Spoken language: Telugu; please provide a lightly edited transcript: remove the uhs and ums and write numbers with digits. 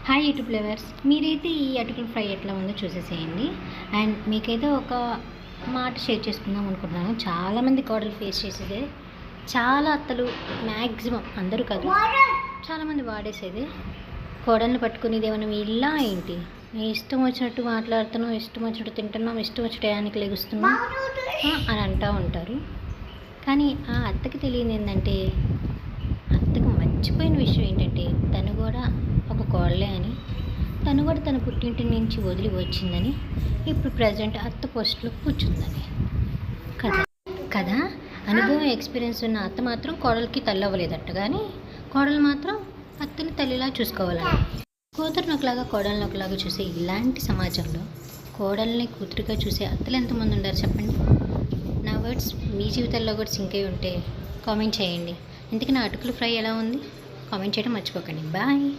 హాయ్ యూట్యూబ్ లవర్స్, మీరైతే ఈ అటుకుల ఫ్రై ఎట్లా ఉందో చూసేసేయండి. అండ్ మీకైతే ఒక మాట షేర్ చేసుకుందాం అనుకుంటున్నాను. చాలామంది కోడలు ఫేస్ చేసేదే, చాలా అత్తలు మ్యాక్సిమం అందరూ కాదు, చాలామంది వాడేసేది కోడల్ని పట్టుకుని ఇదేమన్నా ఇలా ఏంటి, నీ ఇష్టం వచ్చినట్టు మాట్లాడుతున్నావు, ఇష్టం వచ్చినట్టు తింటున్నాం, ఇష్టం వచ్చిన టయానికి లెగుస్తున్నాం అని అంటూ ఉంటారు. కానీ ఆ అత్తకి తెలియదు ఏంటంటే, అత్తకు మర్చిపోయిన విషయం ఏంటంటే తను కూడా ఒక కోడలే అని, తను కూడా తన పుట్టింటి నుంచి వదిలి వచ్చిందని, ఇప్పుడు ప్రజెంట్ అత్త పోస్ట్లో కూర్చుందని కదా కదా అనుభవం ఎక్స్పీరియన్స్ ఉన్న అత్త మాత్రం కోడలికి తల్లి అవ్వలేదట, కానీ కోడలు మాత్రం అత్తని తల్లిలా చూసుకోవాలని. కూతురుని ఒకలాగా కోడల్ని ఒకలాగా చూసే ఇలాంటి సమాజంలో కోడల్ని కూతురుగా చూసే అత్తలు ఎంతమంది ఉండారు చెప్పండి. నా వర్డ్స్ మీ జీవితాల్లో కూడా సింక్ అయి ఉంటే కామెంట్ చేయండి. ఇంతకీ నా అటుకుల ఫ్రై ఎలా ఉంది కామెంట్ చేయడం మర్చిపోకండి. బాయ్.